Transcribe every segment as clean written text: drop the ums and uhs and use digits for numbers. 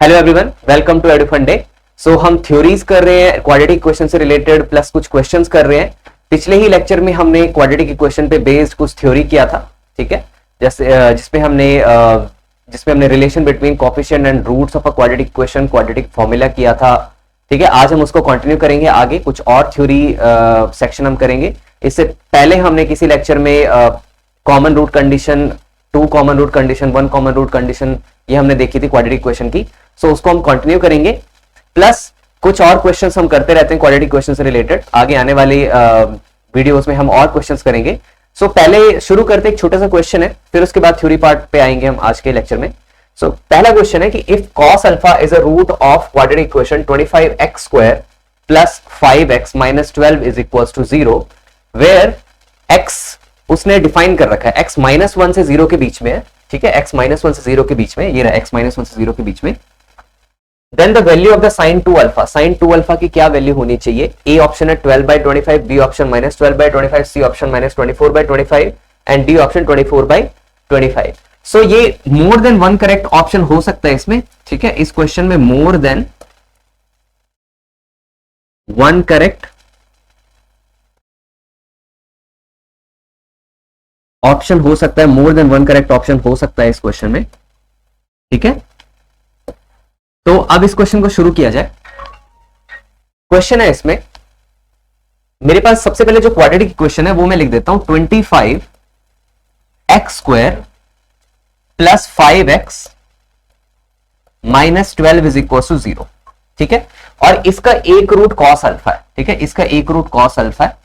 Hello everyone, welcome to Edufun day. So हम theories कर रहे हैं, क्वाड्रेटिक इक्वेशन से रिलेटेड प्लस कुछ क्वेश्चंस कर रहे हैं। पिछले ही लेक्चर में हमने क्वाड्रेटिक इक्वेशन पे बेस्ड कुछ थ्योरी किया था, ठीक है, जैसे जिसमें हमने relation between coefficient and roots of a quadratic equation, quadratic formula किया था, ठीक है। आज हम उसको कंटिन्यू करेंगे, आगे कुछ और थ्योरी सेक्शन हम करेंगे। इससे पहले हमने किसी लेक्चर में common root condition, 2 common root condition, 1 common root condition, ये हमने देखी थी क्वाड्रेटिक इक्वेशन की। सो उसको हम कंटिन्यू करेंगे, प्लस कुछ और क्वेश्चंस हम करते रहते हैं क्वाड्रेटिक इक्वेशन से रिलेटेड। आगे आने वाली वीडियोस में हम और क्वेश्चंस करेंगे। सो पहले शुरू करते एक छोटा सा क्वेश्चन है, फिर उसके बाद थ्योरी पार्ट पे आएंगे हम आज के लेक्चर में। सो पहला क्वेश्चन है कि if cos alpha is a root of quadratic equation 25x square plus 5x minus 12 is equals to 0, where x उसने डिफाइन कर रखा है, x माइनस 1 से 0 के बीच में है, ठीक है, x माइनस 1 से 0 के बीच में, ये रहा x माइनस 1 से 0 के बीच में। Then the value of the sine 2 alpha, sine 2 alpha की क्या वैल्यू होनी चाहिए? ए ऑप्शन है 12/25, B option minus 12/25, C option minus 24/25 and D option 24/25। So ये more than one correct option हो सकता है इसमें, ठीक है। इस क्वेश्चन में more than one correct option हो सकता है, more than one correct option हो सकता है इस क्वेश्चन में, ठीक है। तो अब इस क्वेश्चन को शुरू किया जाए। क्वेश्चन है इसमें, मेरे पास सबसे पहले जो क्वाड्रेटिक इक्वेशन है वो मैं लिख देता हूं, 25x square plus 5x minus 12 is equal to 0, ठीक है। और इसका एक रूट कॉस अल्फा है, ठीक है, इसका एक रूट कॉस अल्फा है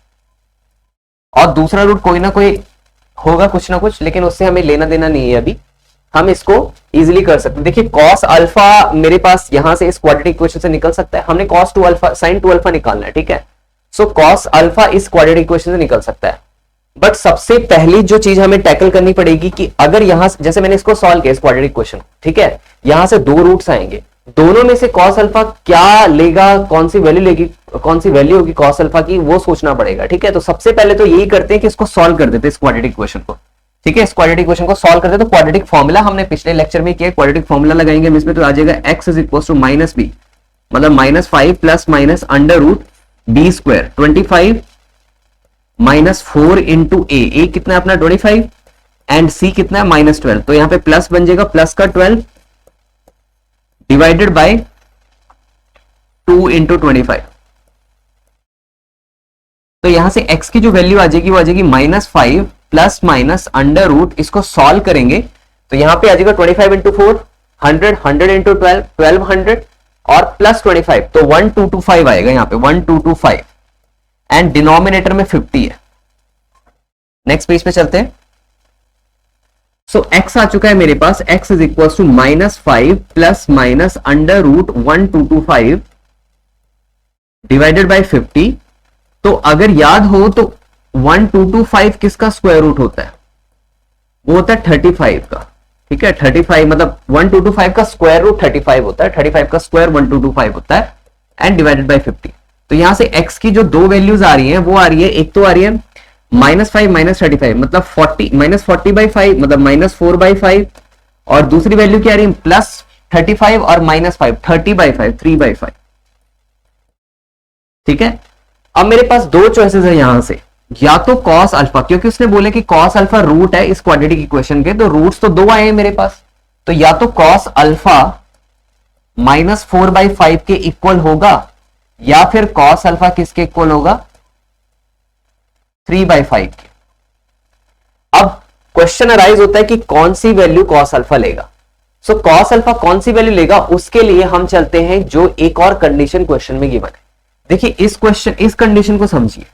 और दूसरा रूट कोई ना कोई होगा, कुछ ना कुछ, लेकिन उससे हमें लेना देना नहीं है अभी, हम इसको इजीली कर सकते हैं। देखिए cos अल्फा मेरे पास यहां से इस क्वाड्रेटिक इक्वेशन से निकल सकता है, हमने cos 2 अल्फा sin 2 अल्फा निकालना है, ठीक है। सो cos अल्फा इस क्वाड्रेटिक इक्वेशन से निकल सकता है, बट सबसे पहली जो चीज हमें टैकल करनी पड़ेगी कि अगर यहां से, जैसे मैंने इसको सॉल्व किया इस क्वाड्रेटिक इक्वेशन, ठीक है, यहां से दो रूट्स आएंगे, दोनों में से cos अल्फा क्या लेगा, कौन सी वैल्यू लेगी, कौन सी वैल्यू होगी cos अल्फा की, वो सोचना पड़ेगा, ठीक है। तो सबसे पहले तो यही करते हैं कि इसको सॉल्व कर देते हैं इस क्वाड्रेटिक इक्वेशन को, ठीक है। इस क्वाड्रेटिक इक्वेशन को सॉल्व करते हैं तो क्वाड्रेटिक फॉर्मूला हमने पिछले लेक्चर में किया, क्वाड्रेटिक फॉर्मूला लगाएंगे हम इसमें, तो आ जाएगा x is equal to minus b, मतलब minus 5 plus minus under root b square, 25 minus 4 into a कितना है अपना 25 एंड सी कितना है माइनस 12, तो यहां पे प्लस बन जाएगा, प्लस का 12 डिवाइडेड बाय 2 इंटू 25। तो यहां से x की जो वैल्यू आ जाएगी वो आ जाएगी minus 5 plus minus under root, इसको सॉल्व करेंगे तो यहां पे आ जाएगा 25 इंटू 4 100, 100 इंटू 12 1200 और प्लस 25, तो 1225 आएगा यहां पे 1225 एंड डिनोमिनेटर में 50 है। नेक्स्ट पेज पे चलते हैं। सो x आ चुका है मेरे पास, x is equal to minus 5 plus minus under root 1225 divided by 50। तो अगर याद हो तो 1225 किसका स्क्वायर रूट होता है? वो होता है 35 का, ठीक है। 35 मतलब 1225 का स्क्वायर रूट 35 होता है, 35 का स्क्वायर 1225 होता है एंड डिवाइडेड बाय 50। तो यहां से x की जो दो वैल्यूज आ रही हैं वो आ रही है, एक तो आ रही है माइनस 5 माइनस 35 मतलब 40 माइनस 40/5 मतलब माइनस 4/5, और दूसरी वैल्यू क्या आ रही है प्लस 35 और माइनस 5 30/5 3/5, ठीक है। अब मेरे पास दो चॉइसेस है यहां से, या तो cos अल्फा, क्योंकि उसने बोले कि cos अल्फा रूट है इस क्वाड्रेटिक इक्वेशन के, तो रूट्स तो दो आए हैं मेरे पास, तो या तो cos अल्फा माइनस 4/5 के इक्वल होगा या फिर cos अल्फा किसके इक्वल होगा 3/5 के। अब क्वेश्चन अराइज होता है कि कौन सी वैल्यू cos अल्फा लेगा। सो cos अल्फा कौन सी वैल्यू लेगा उसके लिए हम चलते हैं जो एक और कंडीशन क्वेश्चन में गिवन है। देखिए इस कंडीशन को समझिए,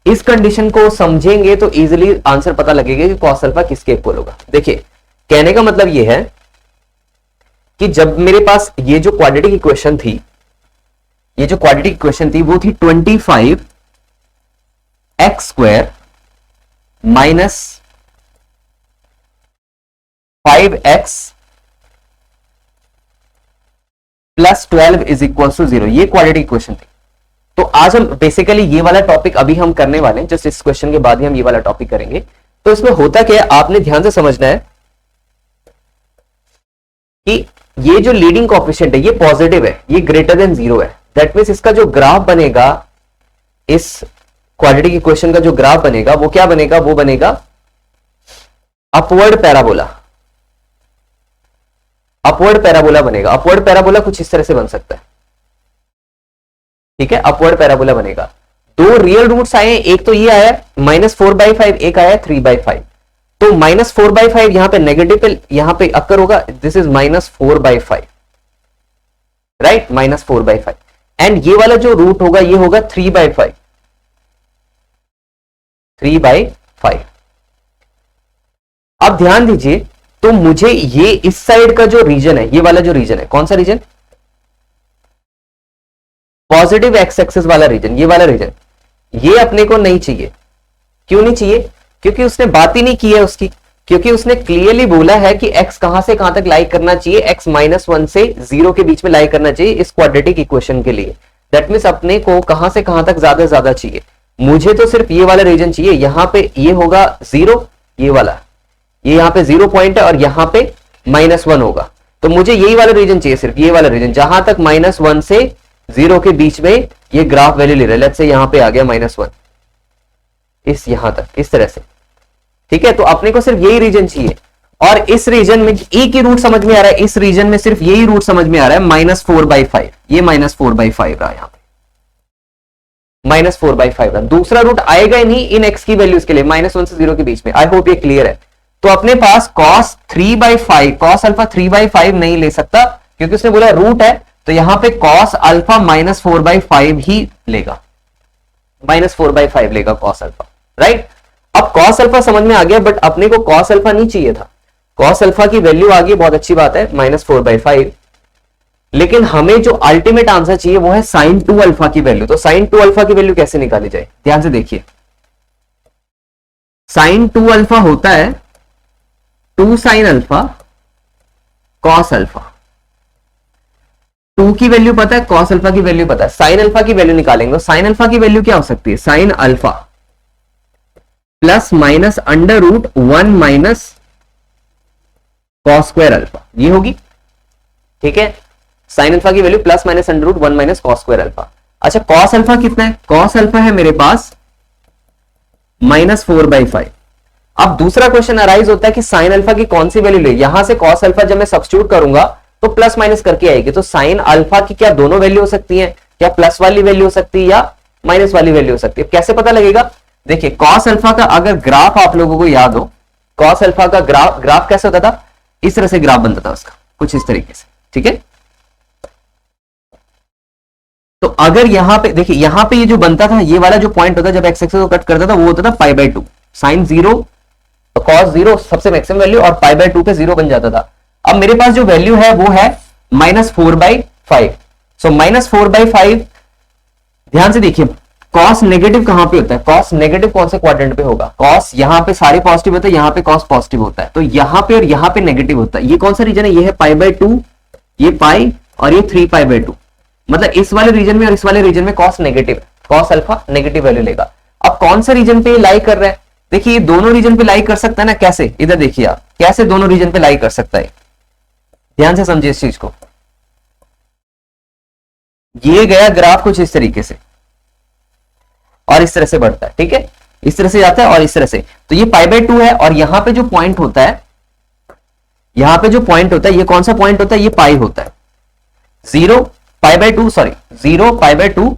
इस कंडीशन को समझेंगे तो इजीली आंसर पता लगेगा कि cos अल्फा किसके इक्वल होगा। देखिए कहने का मतलब यह है कि जब मेरे पास ये जो क्वाड्रेटिक इक्वेशन थी, ये जो क्वाड्रेटिक इक्वेशन थी वो थी 25x square minus 5x plus 12 is equal to 0, ये क्वाड्रेटिक इक्वेशन थी। तो आज हम बेसिकली ये वाला टॉपिक अभी हम करने वाले हैं, जस्ट इस क्वेश्चन के बाद ही हम ये वाला टॉपिक करेंगे। तो इसमें होता क्या है, आपने ध्यान से समझना है कि ये जो लीडिंग कोएफिशिएंट है ये पॉजिटिव है, ये ग्रेटर देन 0 है, दैट मींस इसका जो ग्राफ बनेगा, इस क्वाड्रेटिक इक्वेशन का जो ग्राफ बनेगा वो क्या बनेगा, वो बनेगा अपवर्ड पैराबोला। अपवर्ड पैराबोला बनेगा। अपवर्ड पैराबोला कुछ इस तरह से बन सकता है, ठीक है, अपवर्ड पैराबोला बनेगा। दो रियल रूट्स आए, एक तो ये आया -4/5, एक आया 3/5। तो -4/5 यहां पे नेगेटिव पे यहां पे अक्कर होगा, दिस इज -4/5, राइट, -4/5। एंड ये वाला जो रूट होगा ये होगा 3/5, 3/5। अब ध्यान दीजिए, तो मुझे ये इस साइड का जो रीजन है, ये वाला जो रीजन है, कौन सा रीजन, पॉजिटिव एक्स एक्सिस वाला रीजन, ये वाला रीजन, ये अपने को नहीं चाहिए। क्यों नहीं चाहिए? क्योंकि उसने बात ही नहीं की है उसकी, क्योंकि उसने क्लियरली बोला है कि x कहां से कहां तक लाई करना चाहिए, x -1 से 0 के बीच में लाई करना चाहिए इस क्वाड्रेटिक इक्वेशन के लिए। दैट मींस अपने को कहां से कहां तक ज्यादा चाहिए, मुझे तो सिर्फ ये वाला रीजन चाहिए। यहां पे ये होगा 0, ये वाला, ये यहां पे 0 पॉइंट है और यहां पे -1 होगा, तो मुझे यही वाला रीजन चाहिए, सिर्फ ये वाला रीजन, जहां तक -1 से 0 के बीच में ये ग्राफ वैल्यू ले रहा है। लेट्स से यहां पे आ गया -1, इस यहां तक, इस तरह से, ठीक है। तो अपने को सिर्फ यही रीजन चाहिए, और इस रीजन में एक ही रूट समझ में आ रहा है, इस रीजन में सिर्फ यही रूट समझ में आ रहा है, -4/5, ये -4/5 रहा, यहां पे -4/5 रहा। दूसरा रूट आएगा ही नहीं इन x की वैल्यूज के लिए, -1 से 0 के बीच में। आई होप ये क्लियर है। तो अपने पास cos 3/5, cos अल्फा 3/5 नहीं ले सकता, क्योंकि उसने बोला रूट है, तो यहां पे cos अल्फा -4/5 ही लेगा, -4/5 लेगा cos अल्फा, राइट। अब cos अल्फा समझ में आ गया, बट अपने को cos अल्फा नहीं चाहिए था। cos अल्फा की वैल्यू आ गई, बहुत अच्छी बात है, -4/5, लेकिन हमें जो अल्टीमेट आंसर चाहिए वो है sin 2 अल्फा की वैल्यू। तो sin 2 अल्फा की वैल्यू कैसे निकाली जाए, ध्यान से देखिए। sin 2 अल्फा होता है 2 sin अल्फा cos अल्फा। 2 की वैल्यू पता है, cos अल्फा की वैल्यू पता है, sin अल्फा की वैल्यू निकालेंगे। तो sin अल्फा की वैल्यू क्या हो सकती है, sin alpha plus minus √1 minus cos square alpha, ये होगी, ठीक है। sin अल्फा की value plus minus √1 minus cos square alpha. अच्छा, cos अल्फा कितना है, cos अल्फा है मेरे पास -4/5। अब दूसरा क्वेश्चन अराइज होता है कि sin अल्फा की कौन सी वैल्यू ले, यहां से cos अल्फा जब मैं सब्स्टिट्यूट करूंगा तो प्लस माइनस करके आएगी। तो sin अल्फा की क्या दोनों वैल्यू हो सकती है, क्या प्लस वाली वैल्यू हो सकती है या माइनस वाली वैल्यू हो सकती है। कैसे पता लगेगा, देखिए cos अल्फा का अगर ग्राफ आप लोगों को याद हो, cos अल्फा का ग्राफ कैसे होता था, इस तरह से ग्राफ बनता था उसका, कुछ इस तरीके से, ठीक है। तो अगर यहां पे देखिए, यहां पे ये जो बनता था, ये वाला जो पॉइंट होता जब x एक्सिस को कट करता था, वो होता था π/2, sin 0 तो cos 0 सबसे मैक्सिमम वैल्यू, और π/2 पे 0 बन जाता था। अब मेरे पास जो वैल्यू है वो है -4/5। सो -4/5, ध्यान से देखिए, cos नेगेटिव कहां पे होता है, cos नेगेटिव कौन से क्वाड्रेंट पे होगा, cos यहां पे सारे पॉजिटिव होते हैं, यहां पे cos पॉजिटिव होता है, तो यहां पे और यहां पे नेगेटिव होता है। ये कौन सा रीजन है, ये है π/2, ये पाई और ये 3π/2, मतलब इस वाले रीजन में और इस वाले रीजन में cos negative, cos alpha negative value लेगा। अब कौन सा रीजन पे लाई कर रहा है, देखिए ये दोनों रीजन पे लाई कर सकता है ना, कैसे, इधर देखिए आप, कैसे दोनों रीजन पे लाई कर सकता है, ध्यान से समझिए इस चीज को। ये गया ग्राफ कुछ इस तरीके से और इस तरह से बढ़ता है, ठीक है, इस तरह से जाता है और इस तरह से। तो ये π/2 है, और यहां पे जो पॉइंट होता है, यहां पे जो पॉइंट होता है, ये कौन सा पॉइंट होता है, ये पाई होता है, 0 π/2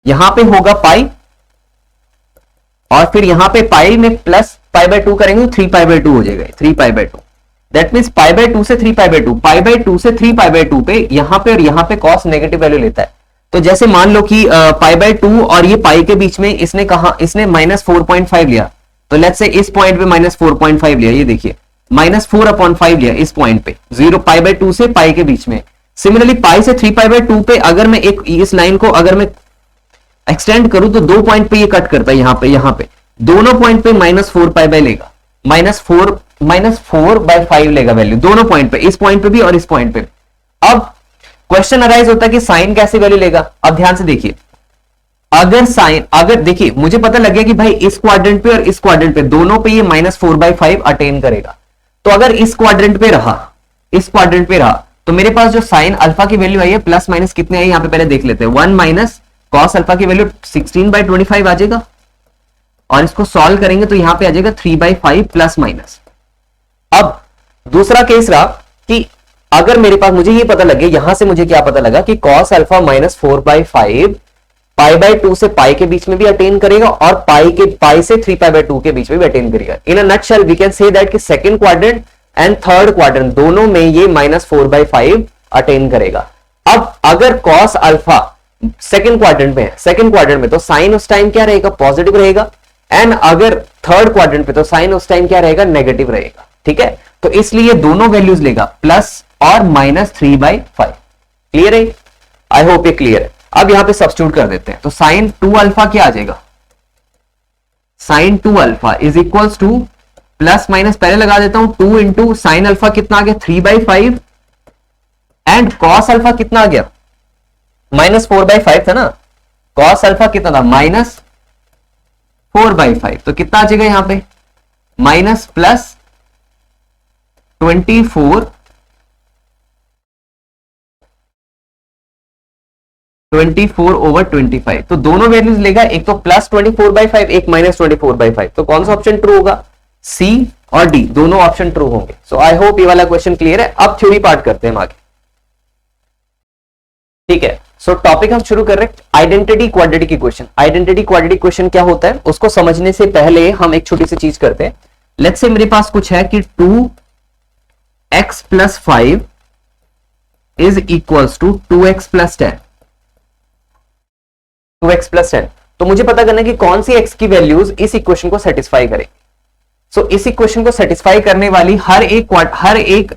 यहां पे होगा पाई, और फिर यहां पे पाई में प्लस π/2 करेंगे तो 3π/2 हो जाएगा, 3π/2। दैट मींस π/2 से 3π/2, π/2 से 3π/2 पे यहां पे और यहां पे cos नेगेटिव वैल्यू लेता है। तो जैसे मान लो कि π/2 और ये पाई के बीच में इसने कहा, इसने -4.5 लिया, तो लेट्स से इस पॉइंट पे -4.5 लिया, ये देखिए -4/5 लिया इस पॉइंट पे, 0 π/2 से पाई के बीच में। सिमिलरली पाई से 3π/2 पे अगर मैं एक इस लाइन को अगर मैं एक्सटेंड करूं तो 2 पॉइंट पे ये कट करता है, यहां पे दोनों पॉइंट पे -4π लेगा, -4/5 लेगा वैल्यू दोनों पॉइंट पे, इस पॉइंट पे भी और इस पॉइंट पे। अब क्वेश्चन अराइज होता है कि साइन कैसे वैल्यू लेगा। अब ध्यान से देखिए, अगर साइन, अगर देखिए मुझे पता लग गया कि भाई इस क्वाड्रेंट पे और इस क्वाड्रेंट पे दोनों पे ये -4/5 अटेन करेगा, तो अगर इस क्वाड्रेंट पे रहा तो मेरे पास जो साइन अल्फा की वैल्यू आई है प्लस माइनस कितने आई, यहां पे पहले देख लेते हैं। 1 माइनस कॉस अल्फा की वैल्यू 16/25 आ जाएगा, और इसको सॉल्व करेंगे तो यहां पे आ जाएगा 3/5 प्लस माइनस। अब दूसरा केस रहा कि अगर मेरे पास, मुझे ये पता लगे, यहां से मुझे क्या पता लगा कि कॉस अल्फा माइनस 4/5 π/2 से पाई के बीच में भी अटेन करेगा, और पाई से 3π/2 के बीच में भी अटेन करेगा। In a nutshell we can say that कि second quadrant and third quadrant दोनों में ये -4/5 अटेन करेगा। अब अगर कॉस अल्फा सेकंड क्वाड्रेंट में तो साइन उस टाइम क्या रहेगा, पॉजिटिव रहेगा, एंड अगर थर्ड क्वाड्रेंट पे तो साइन उस टाइम क्या रहेगा, नेगेटिव रहेगा। ठीक है, तो इसलिए दोनों वैल्यूज लेगा, प्लस और -3/5। क्लियर है? आई होप ये क्लियर है। अब यहां पे सब्स्टिट्यूट कर देते हैं, तो साइन 2 अल्फा क्या आ जाएगा, sine 2 alpha is equals to plus minus पहले लगा देता हूं 2 इंटू साइन अल्फा कितना आ गया 3/5, एंड कॉस अल्फा कितना आ गया -4/5 था ना, कॉस अल्फा कितना था -4/5, तो कितना आ जाएगा यहां पे माइनस प्लस 24/25, तो दोनों वैल्यूज लेगा, एक तो +24/5 एक -24/5, तो कौन सा ऑप्शन ट्रू होगा, सी और डी दोनों ऑप्शन ट्रू होंगे। सो आई होप ये वाला क्वेश्चन क्लियर है। अब थ्योरी पार्ट करते हैं हम आगे। ठीक है, सो टॉपिक हम शुरू कर रहे हैं identity quadratic equation. Identity quadratic equation क्या होता है उसको समझने से पहले हम एक छोटी सी चीज करते हैं। लेट्स से मेरे पास कुछ है कि 2x + 5 is equals to 2x + 10, 2x + 10। तो मुझे पता करना है कि कौन सी x की वैल्यूज इस इक्वेशन को सेटिस्फाई करेगी। सो इस इक्वेशन को सेटिस्फाई करने वाली हर एक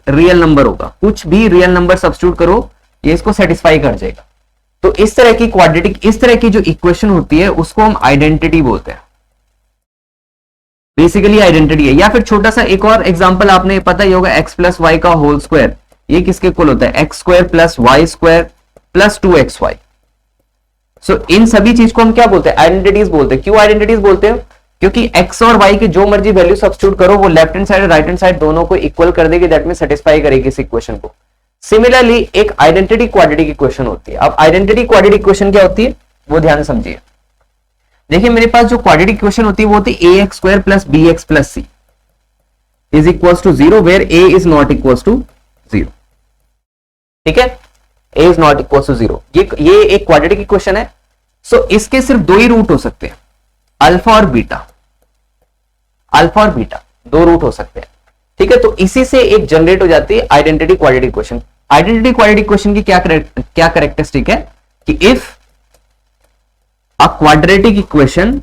रियल नंबर होगा, कुछ भी रियल नंबर सब्स्टिट्यूट करो ये इसको सेटिस्फाई कर जाएगा। तो इस तरह की क्वाड्रेटिक, इस तरह की जो इक्वेशन होती है उसको हम आइडेंटिटी बोलते हैं, बेसिकली आइडेंटिटी है। या फिर छोटा सा एक और एग्जांपल आपने पता ही होगा, x + y का होल स्क्वायर, ये किसके इक्वल होता है, x² + y² + 2xy। सो इन सभी चीज को हम क्या बोलते हैं, आइडेंटिटीज बोलते हैं। क्यों आइडेंटिटीज बोलते हैं, क्योंकि x और y के जो मर्जी वैल्यू सब्स्टिट्यूट करो वो लेफ्ट हैंड साइड और राइट हैंड साइड दोनों को इक्वल कर देगी, दैट मींस सेटिस्फाई करेगी इस इक्वेशन को। सिमिलरली एक आइडेंटिटी क्वाड्रेटिक इक्वेशन होती है। अब आइडेंटिटी क्वाड्रेटिक इक्वेशन क्या होती है वो ध्यान से समझिए। देखिए मेरे पास जो क्वाड्रेटिक इक्वेशन होती है वो होती है ax² + bx + c is equals to 0 where a is not equals to 0। ठीक है, a is not equals to 0, ये एक क्वाड्रेटिक इक्वेशन है। सो इसके सिर्फ दो ही रूट हो सकते हैं, अल्फा और बीटा, दो रूट हो सकते हैं। ठीक है, तो इसी से एक जनरेट हो जाती है identity quadratic equation. Identity quadratic equation की क्या कैरेक्टरिस्टिक है कि if a quadratic equation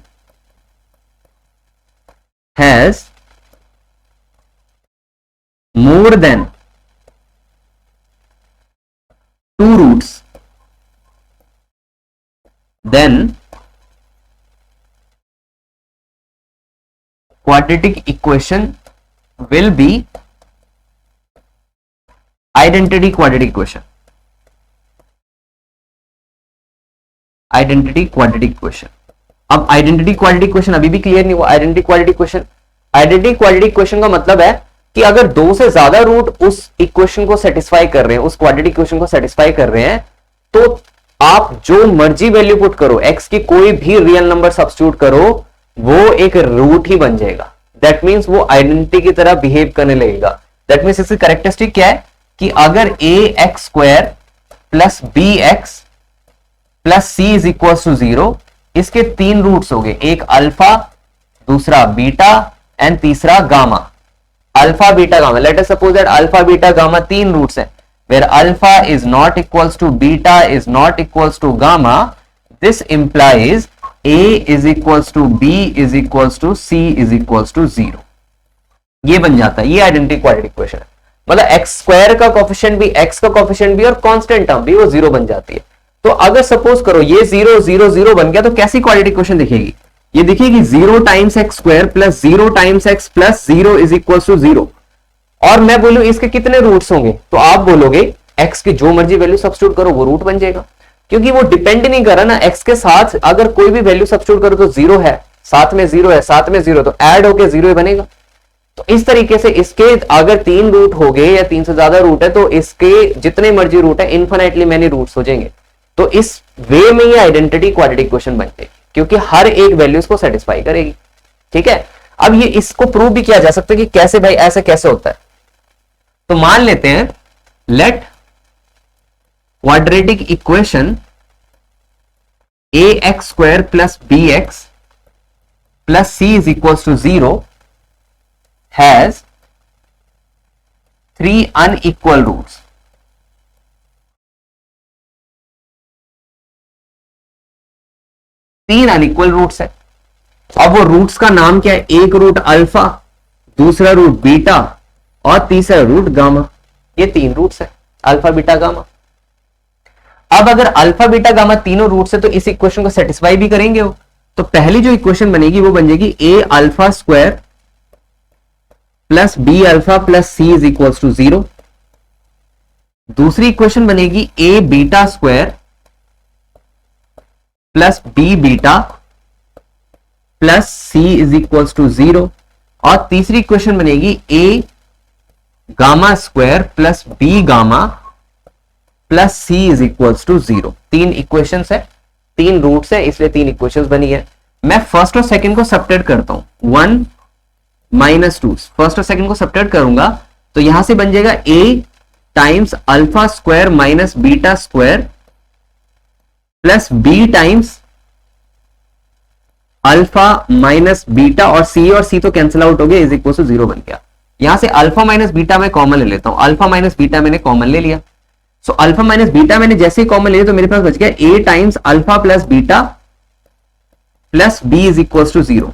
has more than 2 roots then quadratic equation will be identity quadratic equation। Identity quadratic equation. अब आइडेंटिटी क्वाड्रेटिक इक्वेशन अभी भी क्लियर नहीं हुआ। Identity quadratic equation, identity quadratic equation का मतलब है कि अगर 2 से ज्यादा रूट उस इक्वेशन को सेटिस्फाई कर रहे हैं, उस क्वाड्रेटिक इक्वेशन को सेटिस्फाई कर रहे हैं, तो आप जो मर्जी वैल्यू पुट करो, x की कोई भी रियल नंबर सब्स्टिट्यूट करो, वो एक रूट ही बन जाएगा। दैट मींस वो आइडेंटिटी की तरह बिहेव करने लगेगा। दैट मींस इसकी कैरेक्टरिस्टिक क्या है कि अगर ax² + bx + c is equal to 0, इसके 3 रूट्स हो गए, एक अल्फा, दूसरा बीटा एंड तीसरा gamma. Alpha beta gamma, let us suppose that alpha beta gamma 3 roots हैं, where alpha is not equals to beta is not equals to gamma, this implies a is equals to b is equals to c is equals to 0। ये बन जाता है, ये identity quadratic equation है। मतलब x² का coefficient भी, x का कोएफिशिएंट भी और कांस्टेंट टर्म भी वो 0 बन जाती है। तो अगर सपोज करो ये 0 0 0 बन गया, तो कैसी क्वाड्रेटिक इक्वेशन दिखेगी, ये दिखेगी 0 × x² + 0 × x + 0 is equals to 0। और मैं बोलूं इसके कितने रूट्स होंगे, तो आप बोलोगे x की जो मर्जी वैल्यू सब्स्टिट्यूट करो वो रूट बन जाएगा, क्योंकि वो डिपेंड नहीं कर रहा ना x के साथ। अगर कोई भी वैल्यू सब्स्टिट्यूट करो तो 0 है, साथ में 0 है, साथ में 0, तो ऐड होके 0 ही बनेगा। तो इस तरीके से इसके अगर 3 रूट हो गए या 3 से ज्यादा रूट है तो इसके जितने मर्जी रूट है इन्फिनिटली मैनी रूट्स हो जाएंगे। तो इस वे में ये आइडेंटिटी क्वाड्रेटिक इक्वेशन बनते हैं क्योंकि हर एक वैल्यू इसको सेटिस्फाई करेगी। ठीक है, अब ये इसको प्रूव भी किया जा सकता है कि कैसे भाई, ऐसे कैसे होता है। तो मान लेते हैं let quadratic equation ax square plus bx plus c is equal to 0 has 3 unequal roots. तीन अनइक्वल रूट्स है। अब वो रूट्स का नाम क्या है? एक रूट अल्फा, दूसरा रूट बीटा और तीसरा रूट गामा। ये 3 रूट्स है, अल्फा बीटा गामा। अब अगर अल्फा बीटा गामा तीनों रूट्स है तो इस इक्वेशन को सेटिस्फाई भी करेंगे वो। तो पहली जो इक्वेशन बनेगी वो बन जाएगी a alpha square plus b alpha plus c is equal to 0। दूसरी इक्वेशन बनेगी a beta square plus b beta plus c is equal to 0। और तीसरी इक्वेशन बनेगी a gamma square plus b gamma plus c is equal to 0। 3 equations है, 3 roots है, इसलिए 3 equations बनी है। मैं फर्स्ट और सेकंड को सब्ट्रैक्ट करता हूं, 1 माइनस 2। फर्स्ट और सेकंड को सब्ट्रैक्ट करूंगा तो यहां से बन जाएगा a times alpha square minus beta square plus b times alpha minus beta और सी तो कैंसिल आउट हो गया, इज इक्वल टू 0 बन गया। यहां से अल्फा माइनस बीटा मैं कॉमन ले लेता हूं, अल्फा माइनस बीटा मैंने कॉमन ले लिया। सो अल्फा माइनस बीटा मैंने जैसे ही कॉमन लिया तो मेरे पास बच गया a times alpha plus beta plus b is equal to 0।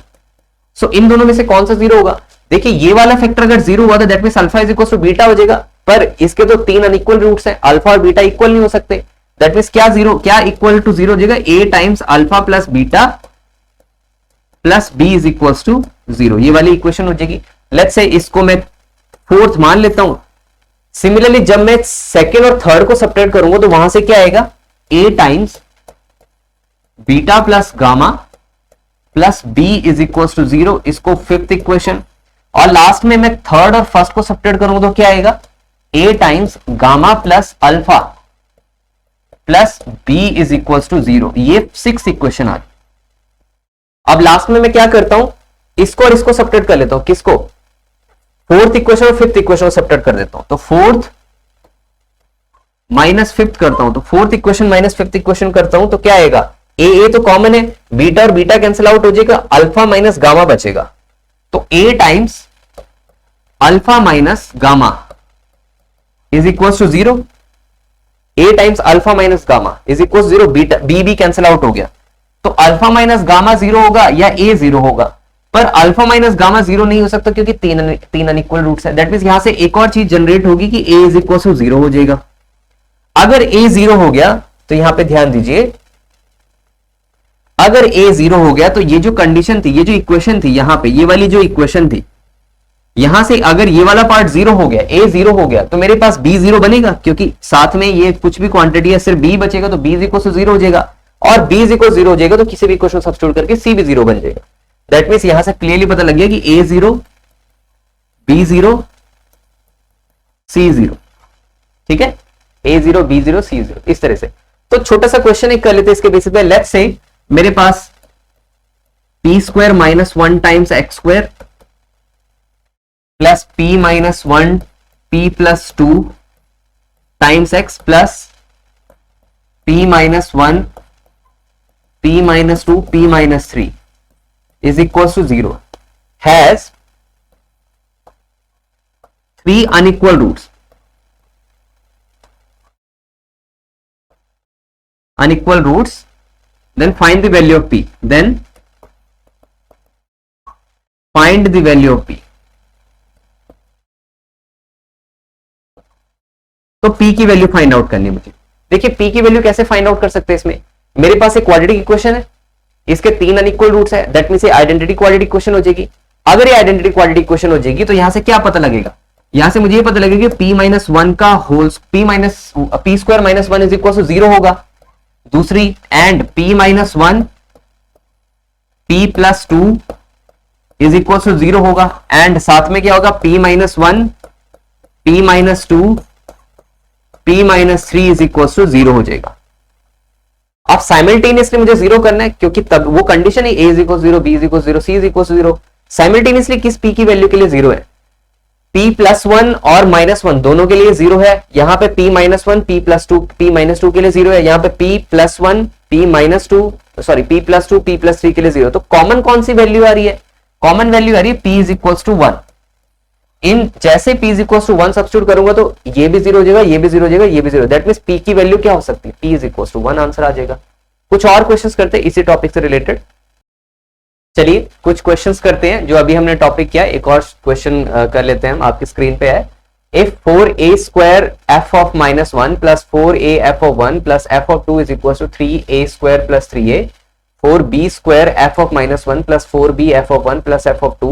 So इन दोनों में से कौन सा 0 होगा? देखिए ये वाला फैक्टर अगर 0 हुआ तो that means alpha is equal to beta हो जाएगा, पर इसके तो 3 अनइक्वल रूट्स हैं, अल्फा और बीटा इक्वल नहीं हो सकते। दैट मींस क्या इक्वल टू 0 हो जाएगा? A times alpha plus beta plus b is equal to 0। ये वाली इक्वेशन हो जाएगी। लेट्स से इसको मैं फोर्थ मान लेता हूं। सिमिलरली जब मैं सेकेंड और थर्ड को सब्ट्रैक्ट करूंगा तो वहां से क्या आएगा? A times beta plus gamma plus b is equal to 0। इसको फिफ्थ इक्वेशन। और लास्ट में मैं थर्ड और फर्स्ट को सब्ट्रैक्ट करूंगा तो क्या आएगा? A times gamma plus alpha plus b is equal to 0। ये 6th इक्वेशन आ गई। अब लास्ट में मैं क्या करता हूं? इसको और इसको सब्ट्रैक्ट कर लेता हूं। किसको? फोर्थ इक्वेशन और फिफ्थ इक्वेशन को सब्ट्रैक्ट कर देता हूं। तो फोर्थ माइनस फिफ्थ करता हूं, तो fourth equation minus fifth equation करता हूं तो क्या आएगा? ए तो कॉमन है, बीटा और बीटा कैंसिल आउट हो जाएगा, अल्फा माइनस गामा बचेगा। तो a times alpha minus gamma is equal to 0। A times alpha minus gamma is equal to 0। Beta b cancel out हो गया तो अल्फा माइनस गामा 0 होगा या ए 0 होगा, पर अल्फा माइनस गामा 0 नहीं हो सकता क्योंकि 3 अनइक्वल रूट्स है। दैट मींस यहां से एक और चीज जनरेट होगी कि ए इज इक्वल टू 0 हो जाएगा। अगर ए 0 हो गया तो यहां पे ध्यान दीजिए, अगर ए 0 हो गया तो ये जो कंडीशन थी, ये जो इक्वेशन थी यहां पे, ये वाली जो इक्वेशन थी, यहां से अगर ये वाला पार्ट 0 हो गया, ए 0 हो गया तो मेरे पास बी 0 बनेगा क्योंकि साथ में ये कुछ भी क्वांटिटी है, सिर्फ बी बचेगा तो बी इज इक्वल टू 0 हो जाएगा। और बी इज इक्वल 0 हो जाएगा तो किसी भी इक्वेशन सब्स्टिट्यूट करके सी भी 0 बन जाएगा। दैट मींस यहां से क्लियरली पता लग गया कि ए 0 बी 0 सी 0। ठीक है, ए 0 बी 0 सी 0 इस तरह से। तो छोटा सा क्वेश्चन एक कर लेते हैं इसके बेसिस पे। लेट्स से मेरे पास p square minus 1 times x square plus p minus 1 p plus 2 times x plus p minus 1 p minus 2 p minus 3 is equals to 0 has 3 unequal roots. Unequal roots, then find the value of p. Then find the value of p. तो p की value find out करनी है मुझे। देखिए p की value कैसे find out कर सकते हैं इसमें? मेरे पास एक क्वाड्रेटिक इक्वेशन है, इसके 3 अनइक्वल रूट्स है, दैट मींस ये आइडेंटिटी क्वाड्रेटिक इक्वेशन हो जाएगी। अगर ये आइडेंटिटी क्वाड्रेटिक इक्वेशन हो जाएगी तो यहां से क्या पता लगेगा? यहां से मुझे ये पता लगेगा कि p माइनस 1 का whole P square minus 1 is equal to 0 होगा। दूसरी and p minus 1 p plus 2 is equal to 0 होगा, एंड साथ में क्या होगा, p minus 1, p minus 2, p minus 3 is equal to 0 हो जाएगा। अब साइमल्टेनियसली मुझे 0 करना है, क्योंकि तब वो कंडीशन है a is equal 0, b is equal 0, c is equal 0। Simultaneously किस p की वैल्यू के लिए 0 है, p प्लस 1 और माइनस 1 दोनों के लिए 0 है। यहां पे p minus 1, p plus 2, p minus 2 के लिए 0 है। यहां पे p plus 1, p minus 2, sorry p plus 2, p plus 3 के लिए 0। तो कॉमन कौन सी वैल्यू आ रही है, कॉमन वैल्यू आ रही है p इज इक्वल टू 1। इन जैसे p is equal to 1 substitute करूंगा तो ये भी 0 हो जाएगा, ये भी 0 हो जाएगा, ये भी 0। दैट मींस p की वैल्यू क्या हो सकती है, p is equal to 1 answer आ जाएगा। कुछ और क्वेश्चंस करते हैं इसी टॉपिक से रिलेटेड। चलिए कुछ क्वेश्चंस करते हैं जो अभी हमने टॉपिक किया। एक और क्वेश्चन कर लेते हैं हम, आपकी स्क्रीन पे है। If 4a square f of minus 1 plus 4a f of 1 plus f of 2 is equals to 3a square plus 3a, 4b square f of minus 1 plus 4b f of 1 plus f of 2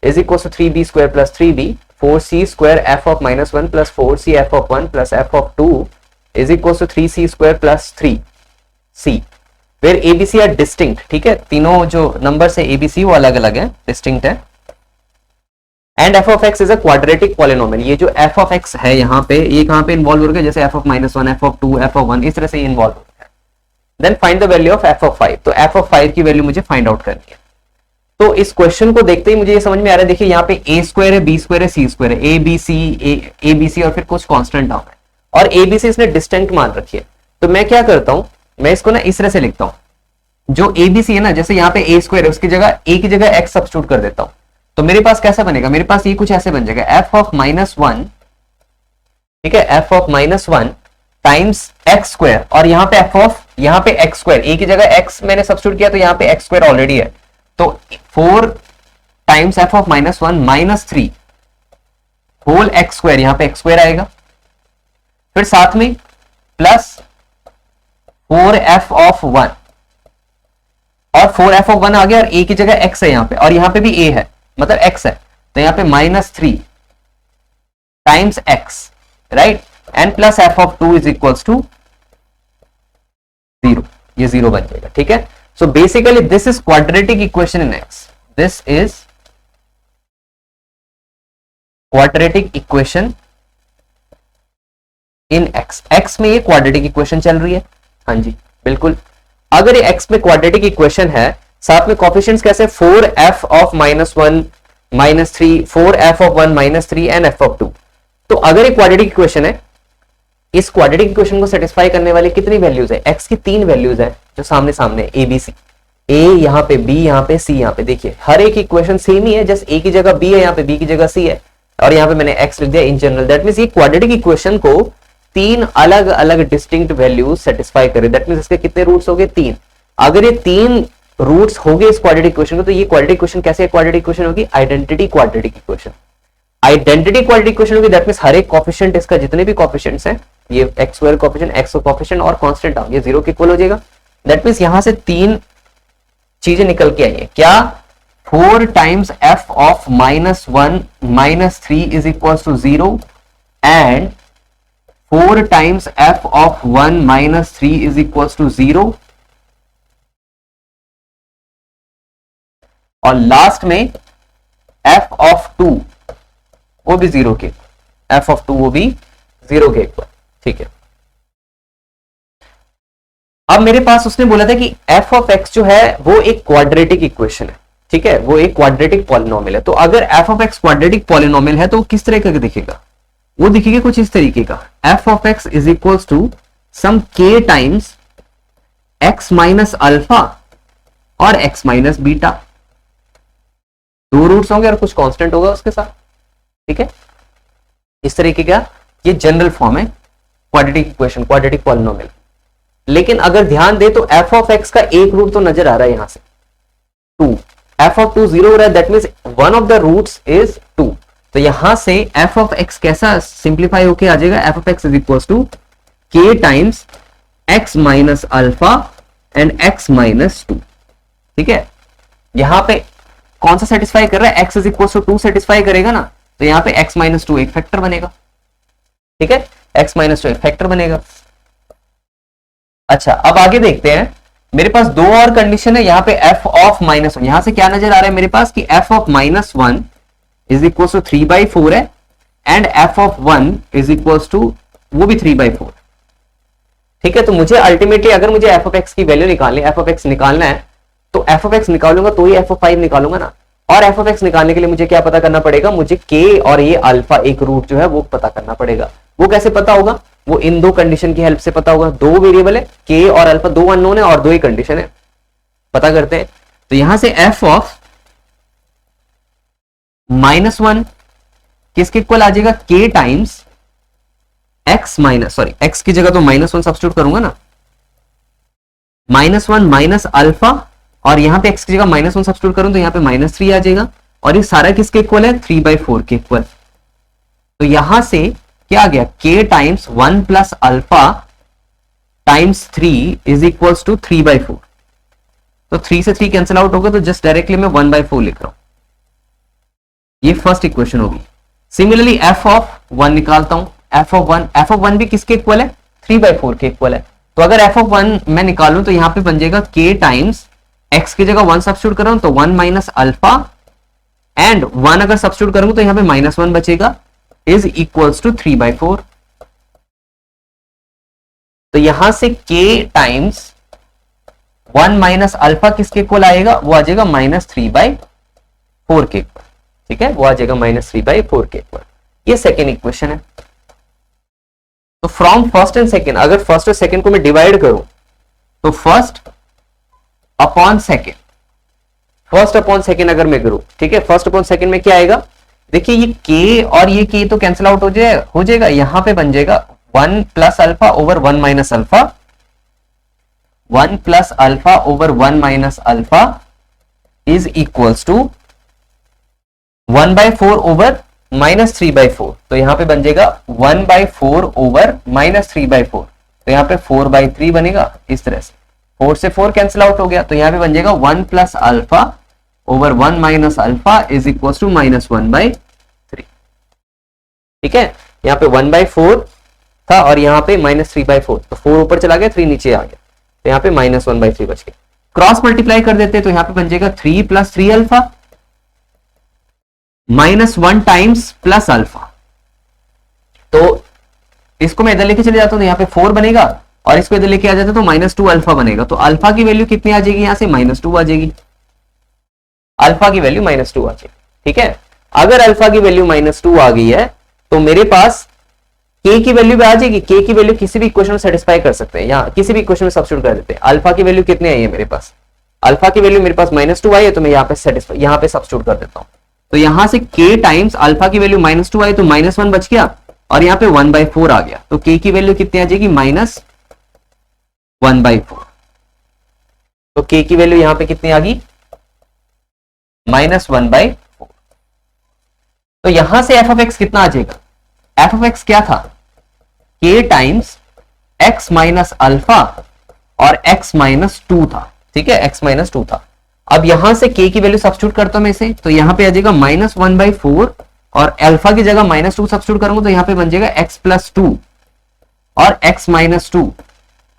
is equals to 3b square plus 3b, 4c square f of minus 1 plus 4c f of 1 plus f of 2 is equals to 3c square plus 3c, where abc are distinct। ठीक है, तीनों जो number है abc वो अलग अलग है, distinct है। And F of x is a quadratic polynomial. ये जो एफ ऑफ एक्स है यहाँ पे, ये कहां पे इन्वॉल्व हो गया, जैसे F of minus 1, F of 2, F of 1, इस तरह से इन्वॉल्व हो गया। Then find the value of F of 5। तो एफ ऑफ 5 की वैल्यू मुझे फाइंड आउट करनी है। तो इस क्वेश्चन को देखते ही मुझे ये समझ में आ रहा है, देखिए यहाँ पे ए स्क्वायर है, बी स्क्वायर है, सी स्क्वायर है, ए बी सी और फिर कुछ कॉन्स्टेंट टर्म है, और ए बी सी इसने डिस्टिंक्ट मान रखी है। तो मैं क्या करता हूं, मैं इसको ना इस तरह से लिखता हूं, जो ए बी सी है ना, जैसे यहाँ पे ए स्क्वायर है उसकी जगह ए की जगह एक्स सब्स्टिट्यूट कर देता हूं। तो मेरे पास कैसा बनेगा, मेरे पास ये कुछ ऐसे बन जाएगा, एफ ऑफ माइनस 1, ठीक है, F of minus 1 times x square, और यहाँ पे एफ ऑफ, यहाँ पे एक्स स्क्वायर, ए की जगह एक्स मैंने सब्स्टिट्यूट किया तो यहाँ पे एक्स स्क्वायर ऑलरेडी है, तो 4 times F of minus 1 minus 3 whole X square, यहाँ पे एक्स स्क्वायर आएगा, फिर साथ में प्लस 4f ऑफ 1, और 4f ऑफ 1 आ गया, और a की जगह x है यहाँ पे, और यहाँ पे भी a है, मतलब x है, तो यहाँ पे minus 3 times x, right, and plus f of 2 is equals to 0, ये 0 बन जाएगा। ठीक है, so basically this is quadratic equation in x, this is quadratic equation in x। x में ये क्वाड्रेटिक इक्वेशन चल रही है, हाँ जी बिल्कुल। अगर ये x में क्वाड्रेटिक इक्वेशन है, साथ में कोफिशिएंट्स कैसे, 4f of minus 1 minus 3, 4f of 1 minus 3 and f of 2। तो अगर ये क्वाड्रेटिक इक्वेशन है, इस क्वाड्रेटिक इक्वेशन को सेटिस्फाई करने वाली कितनी वैल्यूज है, x की 3 वैल्यूज है जो सामने सामने a b c, a यहाँ पे, b यहाँ पे, c यहाँ पे। देखिए हर एक इक्वेशन सेम ही है, जस्ट a की जगह b है, यहाँ पे b की जगह c है, और यहाँ पे मैंने x लिख दिया इन जनरल। दैट मींस ये क्वाड्रेटिक इक्वेशन को 3 अलग अलग डिस्टिंक्ट वैल्यूज सेटिस्फाई करे। दैट मींस इसके कितने रूट्स हो गए, 3। अगर ये 3 रूट्स हो गए इस क्वाड्रेटिक इक्वेशन को, तो ये क्वाड्रेटिक इक्वेशन कैसे क्वाड्रेटिक इक्वेशन होगी, identity quadratic equation. Identity quadratic equation होगी, दैट मींस हर एक कोफिशिएंट, इसका जितने भी कोफिशिएंट्स हैं, ये x square coefficient, x coefficient और कांस्टेंट टर्म, ये 0 के इक्वल हो जाएगा। दैट मींस यहां से 3 चीजें निकल के आई है, क्या, 4 times f of minus 1 minus 3 is equal to 0, and 4 times f of 1 minus 3 is equal to 0, और लास्ट में f ऑफ 2 वो भी 0 के, f ऑफ 2 वो भी 0 के इक्वल। ठीक है, अब मेरे पास उसने बोला था कि f ऑफ x जो है वो एक क्वाड्रेटिक इक्वेशन है। ठीक है, वो एक क्वाड्रेटिक पॉलिनोमियल है। तो अगर f of x quadratic polynomial है तो किस तरह का दिखेगा, वो दिखेगा कुछ इस तरीके का, f of x is equals to some k times x minus alpha और x माइनस बीटा, 2 रूट्स होंगे और कुछ कांस्टेंट होगा उसके साथ। ठीक है, इस तरीके का ये जनरल फॉर्म है क्वाड्रेटिक इक्वेशन, क्वाड्रेटिक पॉलिनोमियल। लेकिन अगर ध्यान दे तो f ऑफ x का एक रूट तो नजर आ रहा है यहां से 2, f ऑफ 2 0 हो रहा है, that means one of the roots is 2। तो यहां से f ऑफ x कैसा सिंप्लीफाई होके आ जाएगा, f of x is equals to k times x minus alpha and x minus 2। ठीक है, यहां पे कौन सा सेटिस्फाई कर रहा है, x is equals to 2 satisfy करेगा ना, तो यहां पे x माइनस 2 एक फैक्टर बनेगा। ठीक है, x माइनस 2 एक फैक्टर बनेगा। अच्छा, अब आगे देखते हैं मेरे पास दो और कंडीशन है, यहाँ पे f ऑफ माइनस वन, यहां से क्या नजर आ रहा है मेरे पास कि f of minus one is equal to 3/4 है and f of 1 is equal to वो भी 3/4। ठीक है, तो मुझे अल्टीमेटली अगर मुझे f ऑफ x की वैल्यू निकालनी, f ऑफ x निकालना है तो f ऑफ x निकालूंगा तो ही f ऑफ 5 निकालूंगा ना। और f ऑफ x निकालने के लिए मुझे क्या पता करना पड़ेगा, मुझे k और ये अल्फा एक रूट जो है वो पता करना पड़ेगा। वो कैसे पता होगा, वो इन दो कंडीशन की हेल्प से पता होगा। दो वेरिएबल है k और अल्फा, दो अननोन है और दो ही कंडीशन है, पता करते हैं। तो यहां से f ऑफ -1 किसके इक्वल आ जाएगा, k times x minus, sorry x की जगह तो -1 सब्स्टिट्यूट करूंगा ना, -1 माइनस अल्फा, और यहां पे x की जगह -1 सब्स्टिट्यूट करूं तो यहां पे -3 आ जाएगा, और ये सारा किसके इक्वल है, 3/4 के इक्वल। तो यहां से क्या आ गया, k times 1 plus alpha times 3 is equal to 3/4। तो 3 से 3 कैंसिल आउट होगा, तो जस्ट डायरेक्टली मैं 1/4 लिख रहा हूं। ये फर्स्ट इक्वेशन होगी। सिमिलरली f ऑफ 1 निकालता हूं, f ऑफ 1 भी किसके इक्वल है, 3/4 के इक्वल है। तो अगर f ऑफ 1 मैं निकालूं तो यहां पे बन जाएगा k टाइम्स x की जगह 1 सब्स्टिट्यूट कर रहा हूं तो 1 माइनस अल्फा, एंड 1 अगर सब्स्टिट्यूट करूंगा तो यहां पे -1 बचेगा, इज इक्वल्स टू 3/4। तो यहां से k टाइम्स 1 माइनस अल्फा किसके इक्वल आएगा, वो आ जाएगा -3/4 के इक्वल। ठीक है, वो आ जाएगा -3/4 के इक्वल। ये सेकेंड इक्वेशन है। तो फ्रॉम फर्स्ट एंड सेकेंड, अगर फर्स्ट और सेकेंड को मैं डिवाइड करूं तो फर्स्ट अपॉन सेकेंड अगर मैं करूं, ठीक है, फर्स्ट अपॉन सेकेंड में क्या आएगा, देखिए ये k और ये k तो कैंसिल आउट हो जाएगा, यहां पे बन जाएगा 1 plus alpha over 1 minus alpha, 1 plus alpha over 1 minus alpha is equals to 1/4 over -3/4। तो यहां पे बन जाएगा 1/4 ओवर -3/4, तो यहां पे 4/3 बनेगा इस तरह से, 4 से 4 कैंसिल आउट हो गया, तो यहां पे बन जाएगा 1 plus alpha over 1 minus alpha is equal to -1/3। ठीक है, यहां पे 1/4 था और यहां पे -3/4, तो 4 ऊपर चला गया, 3 नीचे आ गया, तो यहां पे -1/3 बच गया। क्रॉस मल्टीप्लाई कर देते तो यहां पे बन जाएगा 3 plus 3 alpha -1 times plus alpha. तो इसको मैं इधर लेके चले जाता हूं तो यहां पे 4 बनेगा, और इसको इधर लेके आ जाता तो -2 अल्फा बनेगा। तो अल्फा की वैल्यू कितनी आ जाएगी, यहां से -2 आ जाएगी, अल्फा की वैल्यू -2 आ जाएगी। ठीक है, अगर अल्फा की वैल्यू -2 आ गई है तो मेरे पास k की वैल्यू भी आ जाएगी। k की वैल्यू किसी भी इक्वेशन में सेटिस्फाई कर सकते हैं, यहां किसी भी इक्वेशन में सब्स्टिट्यूट कर देते हैं। अल्फा की वैल्यू कितनी आई है मेरे पास, अल्फा की वैल्यू मेरे पास -2 आई है, तो मैं यहां पे सब्स्टिट्यूट कर देता हूं। तो यहां से k टाइम्स अल्फा की वैल्यू -2 आई तो -1 बच गया, और यहां पे 1/4 आ गया, तो k की वैल्यू कितनी आ जाएगी, -1/4। तो k की वैल्यू यहां पे कितनी आ गई, -1/4। तो यहां से f ऑफ x कितना आ जाएगा, f ऑफ x क्या था, k times x minus alpha और x -2 था। ठीक है, x -2 था। अब यहां से k की वैल्यू सब्स्टिट्यूट करता हूं मैं इसे, तो यहां पे आ जाएगा -1/4, और अल्फा की जगह -2 सब्स्टिट्यूट करूंगा तो यहां पे बन जाएगा x + 2 और x -2,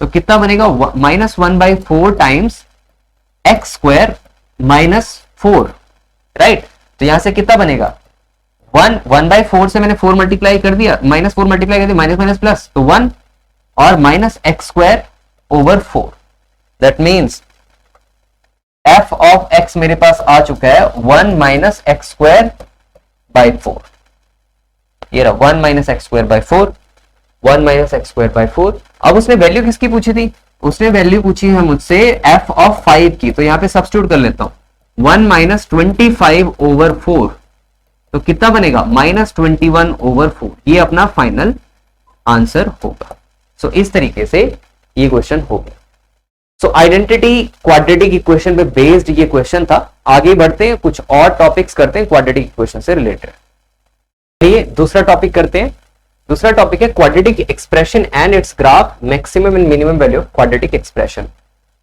तो कितना बनेगा, -1/4 टाइम्स x² -4, राइट। तो यहां से कितना बनेगा, 1/4 से मैंने 4 मल्टीप्लाई कर दिया, -4 मल्टीप्लाई कर दिया, माइनस प्लस, तो 1 और -x² over 4। That means f of x मेरे पास आ चुका है 1 - x² by 4। ये रहा 1 - x² by 4, 1 - x² by 4। अब उसने वैल्यू किसकी पूछी थी, उसने वैल्यू पूछी है मुझसे f ऑफ 5 की, तो यहां पे सब्स्टिट्यूट कर लेता हूं, 1 - 25 ओवर 4, तो कितना बनेगा, -21 ओवर 4। ये अपना फाइनल आंसर होगा। सो इस तरीके से ये क्वेश्चन हो गया। सो आइडेंटिटी क्वाड्रेटिक इक्वेशन पे बेस्ड ये क्वेश्चन था। आगे बढ़ते हैं, कुछ और टॉपिक्स करते हैं क्वाड्रेटिक इक्वेशन से रिलेटेड। ये दूसरा टॉपिक करते हैं। दूसरा टॉपिक है quadratic expression and it's graph, maximum and minimum value of quadratic expression.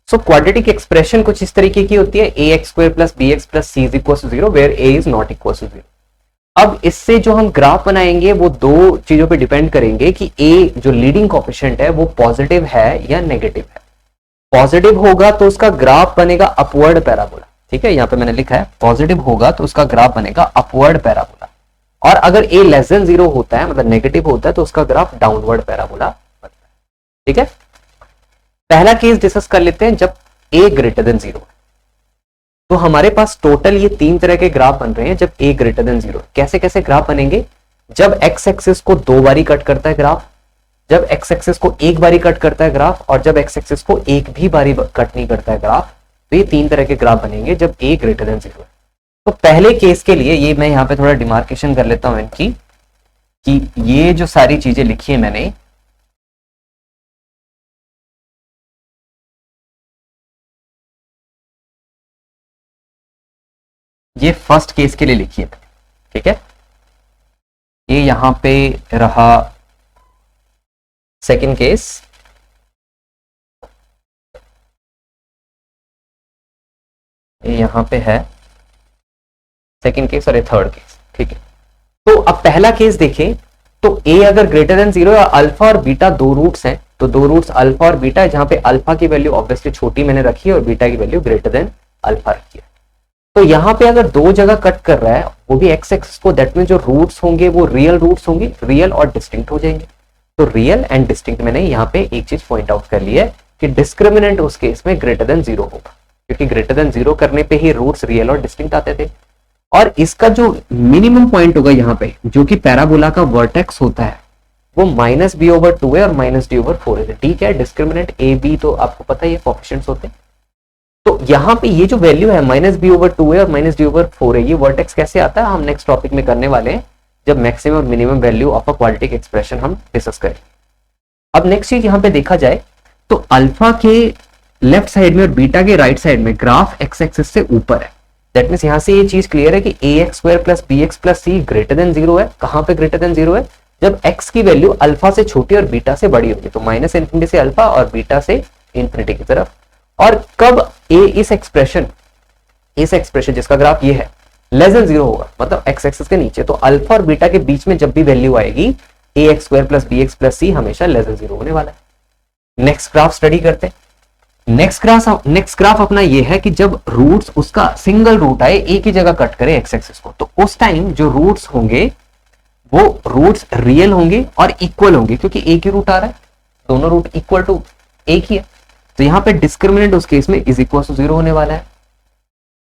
So quadratic expression कुछ इस तरीके की होती है, ax² + bx + c = 0 where a is not equal to 0। अब इससे जो हम ग्राफ बनाएंगे वो दो चीजों पे डिपेंड करेंगे कि a जो लीडिंग कोएफिशिएंट है वो पॉजिटिव है या नेगेटिव है। पॉजिटिव होगा तो उसका ग्राफ बनेगा अपवर्ड पैराबोला, ठीक है, यहां पे मैंने लिखा है पॉजिटिव होगा तो उसका ग्राफ बनेगा अपवर्ड पैराबोला, और अगर a लेस देन 0 होता है मतलब नेगेटिव होता है तो उसका ग्राफ डाउनवर्ड पैराबोला बनता है, ठीक है। पहला केस डिस्कस कर लेते हैं जब a ग्रेटर देन 0 है। तो हमारे पास टोटल ये 3 तरह के ग्राफ बन रहे हैं जब a ग्रेटर देन 0। कैसे कैसे ग्राफ बनेंगे? जब x एक्सिस को 2 बारी कट करता है ग्राफ, जब x एक्सिस को 1 बारी कट करता है ग्राफ, और जब x एक्सिस को 1 भी बारी कट नहीं करता है ग्राफ। तो ये 3 तरह के ग्राफ बनेंगे जब a ग्रेटर देन 0 है। तो पहले केस के लिए ये मैं यहां पे थोड़ा डिमार्केशन कर लेता हूं इनकी, कि ये जो सारी चीजें लिखी है मैंने, ये फर्स्ट केस के लिए लिखी है, ठीक है। ये यहां पे रहा सेकंड केस, ये यहां पे है सेकंड केस और ये थर्ड केस, ठीक है। तो अब पहला केस देखें तो a अगर ग्रेटर देन 0 है, अल्फा और बीटा दो रूट्स हैं, तो दो रूट्स अल्फा और बीटा है, जहां पे अल्फा की वैल्यू ऑब्वियसली छोटी मैंने रखी है और बीटा की वैल्यू ग्रेटर देन अल्फा रखी है। तो यहां पे अगर दो जगह कट कर रहा है वो भी एक्स एक्सिस को, दैट मीन जो रूट्स होंगे वो रियल रूट्स होंगे, रियल और डिस्टिंक्ट हो जाएंगे। तो रियल एंड डिस्टिंक्ट मैंने यहाँ पे एक चीज पॉइंट आउट कर लिया है कि डिस्क्रिमिनेंट उस केस में ग्रेटर देन 0 होगा, क्योंकि ग्रेटर देन 0 करने पे ही रूट्स रियल और डिस्टिंक्ट आते थे। और इसका जो मिनिमम पॉइंट होगा यहाँ पे, जो कि पैराबोला का वर्टेक्स होता है, वो -b/2 है और -d/4 है, ठीक है। डिस्क्रिमिनेंट a b तो आपको पता ही है कोएफिशिएंट्स होते हैं। तो यहाँ पे ये जो वैल्यू है -b/2 है और -d/4 है, ये वर्टेक्स कैसे आता है हम नेक्स्ट टॉपिक में करने वाले हैं, जब मैक्सिमम और minimum value of a quadratic expression हम डिस्कस करें। अब नेक्स्ट चीज यहाँ पे देखा जाए तो अल्फा के लेफ्ट साइड में और बीटा के राइट साइड में ग्राफ एक्स एक्सिस से ऊपर है। दैट मींस यहां से ये चीज क्लियर है कि ax² + bx + c greater than 0 है। कहां पे ग्रेटर देन 0 है? जब x की वैल्यू अल्फा से छोटी और बीटा से बड़ी होगी, तो -∞ से अल्फा और बीटा से इंफिनिटी की तरफ। और कब इस एक्सप्रेशन जिसका ग्राफ ये है लेस देन 0 होगा, मतलब x एक्सिस के नीचे, तो अल्फा और बीटा के बीच में जब भी वैल्यू आएगी ax² + bx + c हमेशा लेस देन 0 होने वाला है। नेक्स्ट ग्राफ स्टडी करते हैं। नेक्स्ट ग्राफ अपना ये है कि जब रूट्स उसका सिंगल रूट आए, एक ही जगह कट करे एक्स एक्सिस को, तो उस टाइम जो रूट्स होंगे वो रूट्स रियल होंगे और इक्वल होंगे, क्योंकि एक ही रूट आ रहा है, दोनों रूट इक्वल टू एक ही है। तो यहां पे डिस्क्रिमिनेंट उस केस में इज इक्वल टू 0 होने वाला है।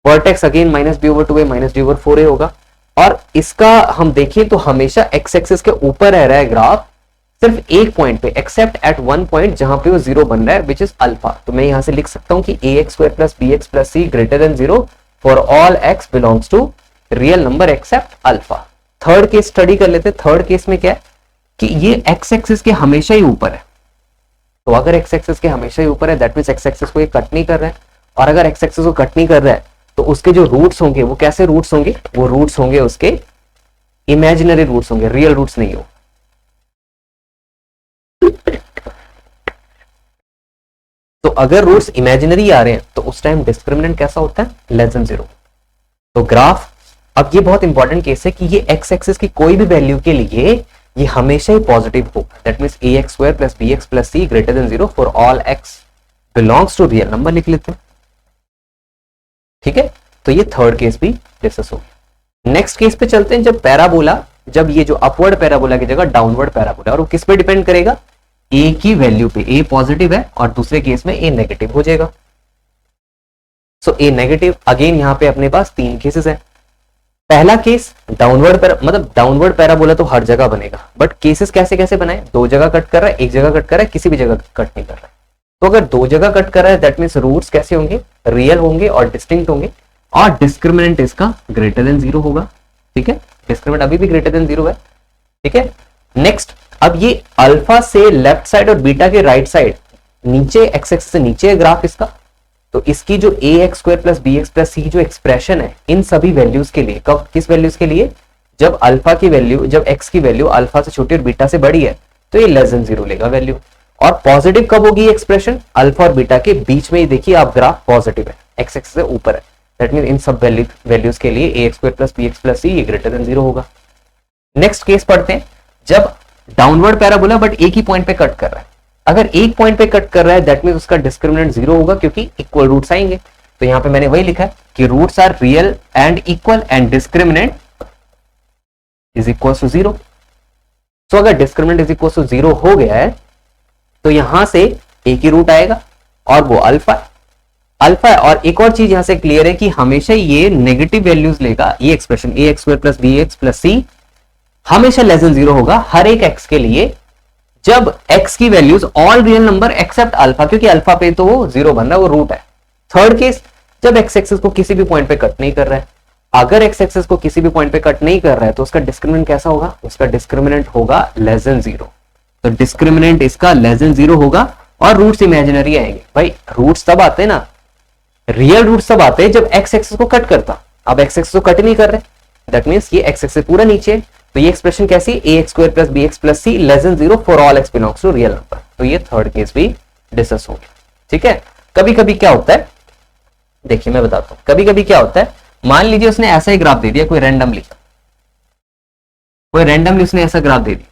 वर्टेक्स अगेन -b/2 है, -d/4 होगा। और इसका हम देखें तो हमेशा एक्स एक्सिस के ऊपर रह रहा है ग्राफ, सिर्फ एक पॉइंट पे, एक्सेप्ट एट वन पॉइंट जहां पे वो 0 बन रहा है, विच इज अल्फा। तो मैं यहां से लिख सकता हूं कि ax² + bx + c greater than 0 for all x belongs to real number except alpha. Third case study कर लेते हैं। थर्ड केस में क्या है कि ये एक्स एक्सिस के हमेशा ही ऊपर है। तो अगर एक्स एक्सिस के हमेशा ही ऊपर है, दैट मींस एक्स एक्सिस को ये कट नहीं कर रहा है, और अगर एक्स एक्सिस को कट नहीं कर रहा है तो उसके जो रूट्स होंगे वो कैसे रूट्स होंगे? वो रूट्स होंगे उसके इमेजिनरी रूट्स होंगे, रियल रूट्स नहीं हो। तो अगर रूट्स इमेजिनरी आ रहे हैं तो उस टाइम डिस्क्रिमिनेंट कैसा होता है? Less than 0। तो ग्राफ, अब ये बहुत इंपॉर्टेंट केस है कि ये एक्स एक्सिस की कोई भी वैल्यू के लिए ये हमेशा ही पॉजिटिव होगा। That means ax² + bx + c greater than 0 for all x belongs to real number लिख लेते हैं, ठीक है। तो ये थर्ड केस भी डिस्कस हो गया। नेक्स्ट केस पे चलते हैं, जब पैराबोला, जब ये जो अपवर्ड पैराबोला की जगह डाउनवर्ड पैराबोला, और वो किस पे डिपेंड करेगा? a की वैल्यू पे। a पॉजिटिव है और दूसरे केस में a नेगेटिव हो जाएगा। सो a नेगेटिव, अगेन यहां पे अपने पास 3 केसेस है। पहला केस डाउनवर्ड डाउनवर्ड पैराबोला तो हर जगह बनेगा, बट केसेस कैसे कैसे बनाए? 2 जगह कट कर रहा है, एक जगह कट कर रहा है, किसी भी जगह कट नहीं कर रहा है। तो अगर 2 जगह कट कर रहा है, दैट मींस रूट्स कैसे होंगे? रियल होंगे और डिस्टिंक्ट होंगे, और डिस्क्रिमिनेंट इसका ग्रेटर देन 0 होगा, ठीक है। डिस्क्रिमिनेंट अभी भी ग्रेटर देन 0 है, ठीक है। नेक्स्ट, अब ये अल्फा से लेफ्ट साइड और बीटा के राइट साइड नीचे, एक्स एक्सिस से नीचे है ग्राफ इसका, तो इसकी जो ax² + bx + c जो एक्सप्रेशन है इन सभी वैल्यूज के लिए, कब, किस वैल्यूज के लिए? जब अल्फा की वैल्यू, जब x की वैल्यू अल्फा से छोटी और बीटा से बड़ी है, तो ये लेस देन 0 लेगा वैल्यू। और पॉजिटिव कब होगी एक्सप्रेशन? अल्फा और बीटा के बीच में ही देखिए आप ग्राफ पॉजिटिव है, एक्स एक्सिस से ऊपर है। दैट मीन इन सब वैल्यूज के लिए ax² + bx + c ये ग्रेटर देन 0 होगा। नेक्स्ट केस पढ़ते हैं, जब डाउनवर्ड पैराबोला बट एक ही पॉइंट पे कट कर रहा है, अगर एक पॉइंट पे कट कर रहा है दैट मीन उसका डिस्क्रिमिनेंट 0 होगा क्योंकि इक्वल रूट्स आएंगे। तो यहां पे मैंने वही लिखा है कि roots are real and equal and discriminant is equal to 0। तो अगर डिस्क्रिमिनेंट इज इक्वल टू 0 हो गया है तो यहां से एक ही रूट आएगा और वो अल्फा है। और एक और चीज यहां से क्लियर है कि हमेशा ये नेगेटिव वैल्यूज लेगा। ये एक्सप्रेशन ax² + bx + c हमेशा लेस देन 0 होगा हर एक x के लिए जब x की values all real number except alpha, क्योंकि अल्फा पे तो वो 0 बन रहा है, वो रूट है। थर्ड केस जब x एक्सिस को किसी भी पॉइंट पे कट नहीं कर रहा है। अगर x एक्सिस को किसी भी पॉइंट पे कट नहीं कर रहा है तो उसका डिस्क्रिमिनेंट कैसा होगा? उसका डिस्क्रिमिनेंट होगा लेस देन 0। तो डिस्क्रिमिनेंट इसका लेस देन 0 होगा और रूट्स इमेजिनरी आएंगे। भाई रूट्स तब आते हैं ना, रियल रूट्स तब आते हैं जब x एक्सिस को कट करता। अब x एक्सिस को कट नहीं कर रहे, दैट मींस ये x एक्सिस पूरा नीचे है। तो ये एक्सप्रेशन कैसी? ax² + bx + c less than 0 for all x belongs to real number. तो ये थर्ड केस भी डिस्कस हो गया। ठीक है। कभी कभी क्या होता है, देखिए मैं बताता हूं, कभी कभी क्या होता है, मान लीजिए उसने ऐसा ही ग्राफ दे दिया, कोई रैंडमली उसने ऐसा ग्राफ दे दिया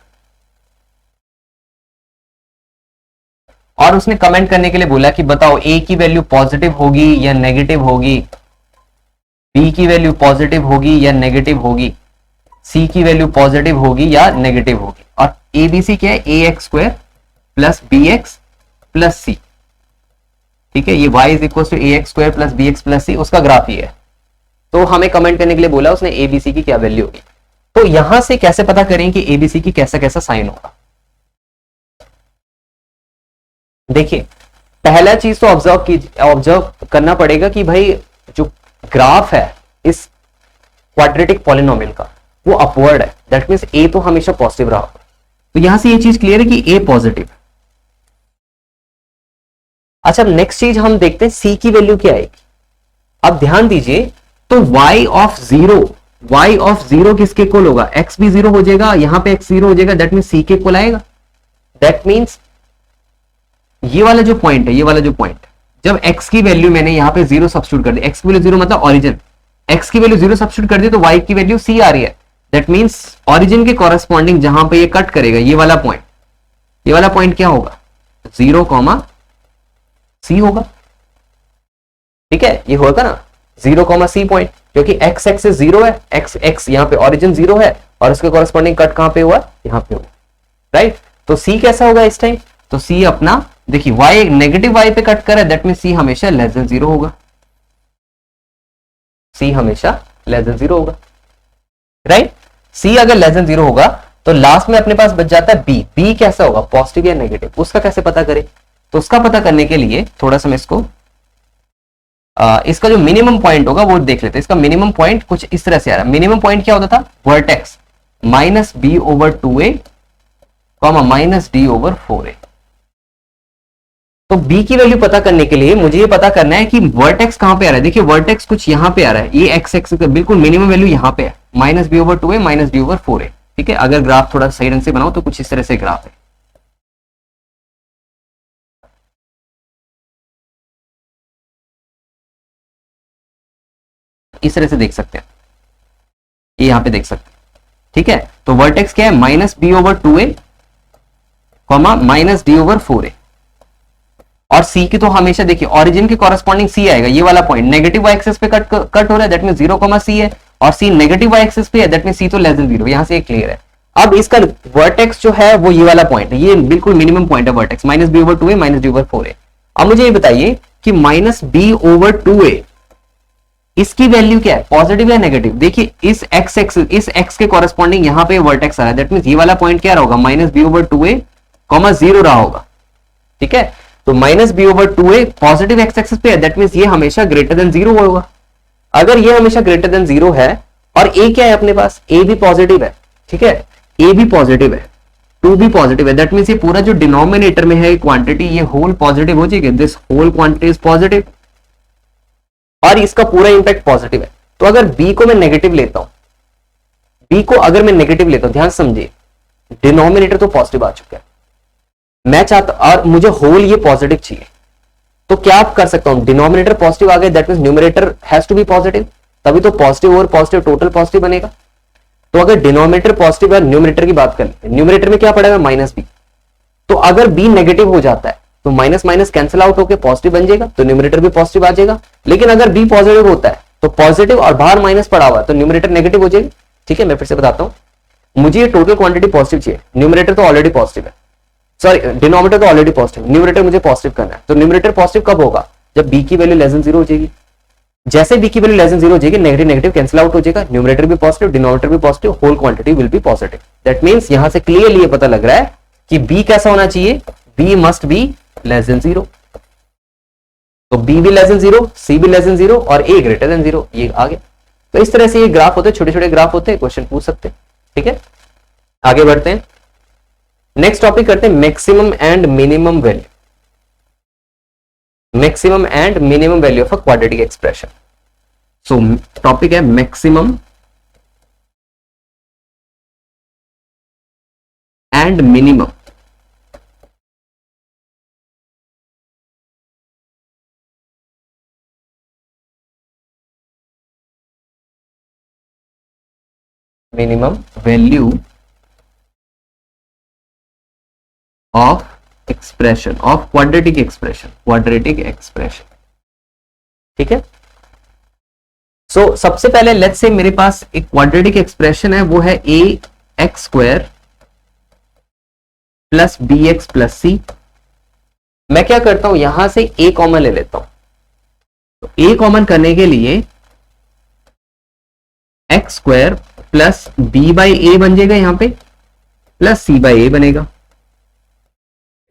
और उसने कमेंट करने के लिए बोला कि बताओ a की वैल्यू पॉजिटिव होगी या नेगेटिव होगी, b की वैल्यू पॉजिटिव होगी या नेगेटिव होगी, c की वैल्यू पॉजिटिव होगी या नेगेटिव होगी। और abc क्या है? ax² + bx + c। ठीक है, ये y = ax² + bx + c उसका ग्राफ ही है। तो हमें कमेंट करने के लिए बोला उसने abc की क्या वैल्यू होगी। तो यहां से कैसे पता करें कि abc की कैसा कैसा साइन होगा? देखिए पहला चीज तो ऑब्जर्व करना पड़ेगा कि भाई जो ग्राफ है इस क्वाड्रेटिक पॉलिनोमियल का वो अपवर्ड है, दैट मींस a तो हमेशा पॉजिटिव रहा होगा। तो यहां से ये चीज क्लियर है कि a पॉजिटिव। अच्छा नेक्स्ट चीज हम देखते हैं c की वैल्यू क्या आएगी। अब ध्यान दीजिए, तो y ऑफ 0 किसके इक्वल होगा? x भी 0 हो जाएगा, यहां पे x 0 हो जाएगा, दैट मींस c के इक्वल आएगा। दैट मींस ये वाला जो पॉइंट है, ये वाला जो पॉइंट, जब x की वैल्यू मैंने यहां पे 0 सब्स्टिट्यूट कर दी, x की वैल्यू 0 मतलब ओरिजिन, x की वैल्यू 0 सब्स्टिट्यूट कर दी तो y की वैल्यू c आ रही है। दैट मींस ओरिजिन के कॉरेस्पॉन्डिंग जहां पे ये कट करेगा, ये वाला पॉइंट क्या होगा? 0, c होगा। ठीक है, ये होगा ना 0, c पॉइंट, क्योंकि x एक्सिस 0 है, x यहां पे ओरिजिन 0 है और उसके कॉरेस्पॉन्डिंग कट कहां पे हुआ? यहां पे हुआ, राइट। तो c कैसा होगा इस टाइम? तो c अपना देखिए y नेगेटिव y पे कट कर है, दैट मींस c हमेशा लेस देन 0 होगा। c हमेशा लेस देन 0 होगा, राइट। c अगर लेस देन 0 होगा तो लास्ट में अपने पास बच जाता है b कैसा होगा? पॉजिटिव या नेगेटिव? उसका कैसे पता करें? तो उसका पता करने के लिए थोड़ा सा मैं इसका जो मिनिमम पॉइंट होगा वो देख लेते हैं। इसका मिनिमम पॉइंट कुछ इस तरह से आ रहा है। मिनिमम पॉइंट क्या होता था? Vertex -b/2a, -d/4a। तो b की वैल्यू पता करने के लिए मुझे ये पता करना है कि वर्टेक्स कहां पे आ रहा है। देखिए वर्टेक्स कुछ यहां पे आ रहा है, ये x एक्सिस का बिल्कुल मिनिमम वैल्यू यहां पे है, -b/2a, -d/4a। ठीक है, अगर ग्राफ थोड़ा सही ढंग से बनाओ तो कुछ इस तरह से ग्राफ है। इस तरह से देख सकते हैं, ये यहां पे देख सकते हैं। ठीक है, तो वर्टेक्स क्या है? -b/2a, -d/4a। और c की तो हमेशा देखिए ओरिजिन के कॉरेस्पॉन्डिंग c आएगा, ये वाला पॉइंट नेगेटिव y एक्सिस पे कट हो रहा है, दैट मींस 0, c है, और c नेगेटिव y एक्सिस पे है, दैट मींस c तो लेस देन 0। यहां से ये क्लियर है। अब इसका वर्टेक्स जो है वो ये वाला पॉइंट है, ये बिल्कुल मिनिमम पॉइंट है वर्टेक्स, -b/2a, -d/4a। अब मुझे ये बताइए कि -b/2a इसकी वैल्यू क्या है? पॉजिटिव या नेगेटिव? देखिए इस x के कॉरेस्पॉन्डिंग यहां पे वर्टेक्स आ रहा है, दैट मींस ये वाला पॉइंट क्या होगा? -b/2a, 0 रहा होगा। ठीक है, तो -b/2a पॉजिटिव x एक्सिस पे है, दैट मींस ये हमेशा ग्रेटर देन 0 होगा। अगर ये हमेशा ग्रेटर देन 0 है और a क्या है अपने पास? a भी पॉजिटिव है। ठीक है, a भी पॉजिटिव है, 2 भी पॉजिटिव है, दैट मींस ये पूरा जो डिनोमिनेटर में है क्वांटिटी, ये होल पॉजिटिव हो जाएगी, this whole quantity is positive और इसका पूरा इंपैक्ट पॉजिटिव है। तो अगर b को मैं नेगेटिव लेता हूं, ध्यान समझिए, डिनोमिनेटर तो पॉजिटिव आ चुका है, मैं चाहता और मुझे होल ये पॉजिटिव चाहिए, तो क्या आप कर सकता हूं? डिनोमिनेटर पॉजिटिव आ गया, that means numerator has to be positive, तभी तो पॉजिटिव और पॉजिटिव टोटल पॉजिटिव बनेगा। तो अगर डिनोमिनेटर पॉजिटिव है, न्यूमरेटर की बात कर लेते हैं, न्यूमरेटर में क्या पड़ेगा? -b, तो अगर b नेगेटिव हो जाता है तो माइनस माइनस कैंसिल आउट होकर पॉजिटिव बन जाएगा, तो न्यूमरेटर भी पॉजिटिव आ जाएगा। लेकिन अगर b पॉजिटिव होता है तो पॉजिटिव और बाहर माइनस पड़ा हुआ तो न्यूमरेटर नेगेटिव हो जाएगी। ठीक है, मैं फिर से बताता हूं, मुझे ये टोटल क्वांटिटी पॉजिटिव चाहिए, न्यूमरेटर तो ऑलरेडी पॉजिटिव है, सॉरी डिनोमिनेटर तो ऑलरेडी पॉजिटिव, न्यूमरेटर मुझे पॉजिटिव करना है। तो न्यूमरेटर पॉजिटिव कब होगा, जब b की वैल्यू लेस देन 0 हो जाएगी। जैसे b की वैल्यू लेस देन 0 हो जाएगी, नेगेटिव नेगेटिव कैंसिल आउट हो जाएगा, न्यूमरेटर भी पॉजिटिव, डिनोमिनेटर भी positive, whole quantity will be positive. That means यहां से क्लियरली ये पता लग रहा है कि b कैसा होना चाहिए, b must be less than 0। तो b भी लेस देन 0, c भी लेस देन 0 और a ग्रेटर देन 0, ये आ गया। तो इस तरह से ये ग्राफ होते हैं, छोटे छोटे ग्राफ होते हैं, क्वेश्चन पूछ सकते हैं। ठीक है, आगे बढ़ते हैं, नेक्स्ट टॉपिक करते हैं maximum and minimum value, maximum and minimum value of a quadratic expression. So topic है maximum and minimum minimum value of expression of quadratic expression, quadratic expression. ठीक है, सो सबसे पहले लेट्स से मेरे पास एक क्वाड्रेटिक एक्सप्रेशन है, वो है a x square plus b x plus c. मैं क्या करता हूं, यहां से ए कॉमन ले लेता हूं। तो ए कॉमन करने के लिए x square plus b by a बन जाएगा यहां पे, प्लस सी बाई ए बनेगा।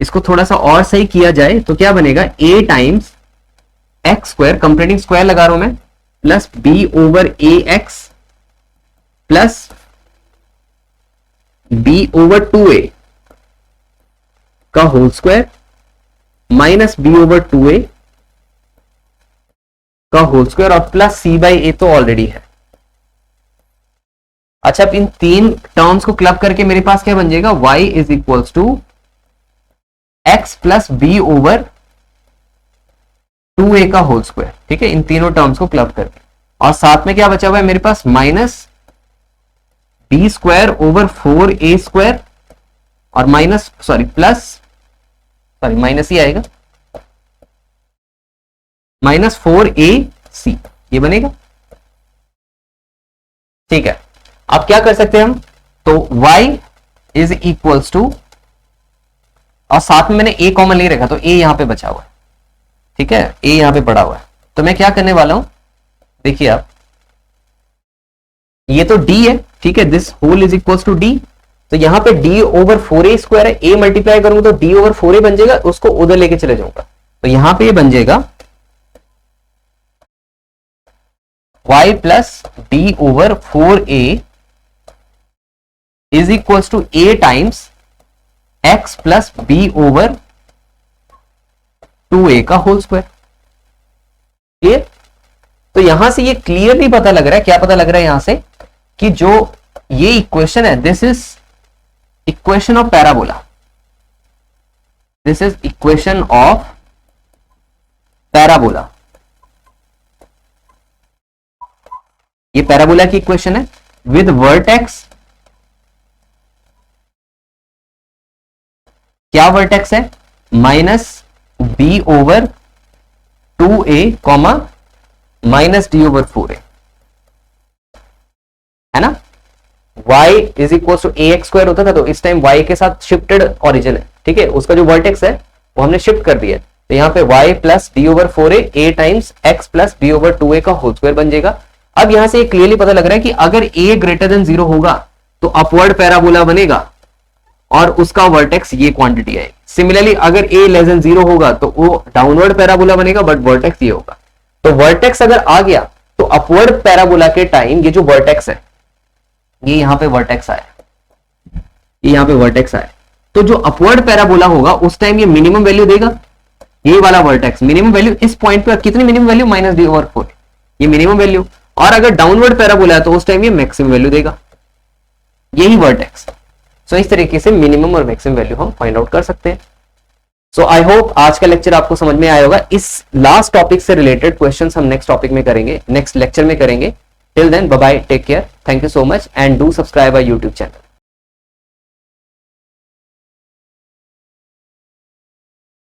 इसको थोड़ा सा और सही किया जाए तो क्या बनेगा, a times x square, completing square लगा रहा हूं मैं, plus b over a x plus b over 2a का whole square minus b over 2a का होल स्क्वायर और प्लस सी बाई ए तो ऑलरेडी है। अच्छा, अब इन तीन टर्म्स को क्लब करके मेरे पास क्या बन जाएगा, y is equals to x plus b over 2a का होल स्क्वायर। ठीक है, इन तीनों टर्म्स को क्लब करके, और साथ में क्या बचा हुआ है मेरे पास, minus b square over 4a square और माइनस माइनस ही आएगा, माइनस 4ac, ये बनेगा। ठीक है, अब क्या कर सकते हैं हम, तो y इज इक्वल्स टू, और साथ में मैंने a कॉमन ले रखा तो a यहां पे बचा हुआ है। ठीक है, a यहां पे पड़ा हुआ है, तो मैं क्या करने वाला हूं, देखिए आप, ये तो d है। ठीक है, this whole is equals to d, तो यहां पे d ओवर 4a स्क्वायर है, a मल्टीप्लाई करूंगा तो d ओवर 4a बन जाएगा, उसको उधर लेके चले जाऊंगा, तो यहां पे ये बन जाएगा y plus d over 4a is equals to a times x plus b over 2a का होल स्क्वायर। क्लियर? तो यहां से ये क्लियरली पता लग रहा है, क्या पता लग रहा है यहां से, कि जो ये इक्वेशन है, this is equation of parabola, this is equation of parabola. ये पैराबोला की इक्वेशन है विद वर्टेक्स, क्या वर्टेक्स है, minus b over 2a comma minus d over 4a, है ना। y is equal to a x square होता था, तो इस टाइम y के साथ शिफ्टेड ओरिजिन है। ठीक है, उसका जो वर्टेक्स है वो हमने शिफ्ट कर दिया, तो यहां पे y plus D over 4a a times x plus D over 2a का होल स्क्वायर बन जाएगा। अब यहां से क्लियरली पता लग रहा है कि अगर a ग्रेटर देन 0 होगा तो अपवर्ड पैराबोला बनेगा और उसका वर्टेक्स ये क्वांटिटी है। सिमिलरली अगर a लेस देन 0 होगा तो वो डाउनवर्ड पैराबोला बनेगा, बट वर्टेक्स ये होगा। तो वर्टेक्स अगर आ गया तो अपवर्ड पैराबोला के टाइम ये जो वर्टेक्स है, ये यहां पे वर्टेक्स आया, ये यहां पे वर्टेक्स आया, तो जो अपवर्ड पैराबोला होगा उस टाइम ये मिनिमम वैल्यू देगा, ये वाला वर्टेक्स मिनिमम वैल्यू इस पॉइंट पे कितनी minimum value, minus d over 4, ये मिनिमम वैल्यू। और अगर डाउनवर्ड पैराबोला है तो उस टाइम ये मैक्सिमम वैल्यू देगा, यही वर्टेक्स। सो इस तरीके से मिनिमम और मैक्सिमम वैल्यू हम फाइंड आउट कर सकते हैं। सो आई होप आज का लेक्चर आपको समझ में आया होगा। इस लास्ट टॉपिक से रिलेटेड क्वेश्चंस हम नेक्स्ट टॉपिक में करेंगे, नेक्स्ट लेक्चर में करेंगे। Till then bye bye, take care, thank you so much and do subscribe our YouTube channel.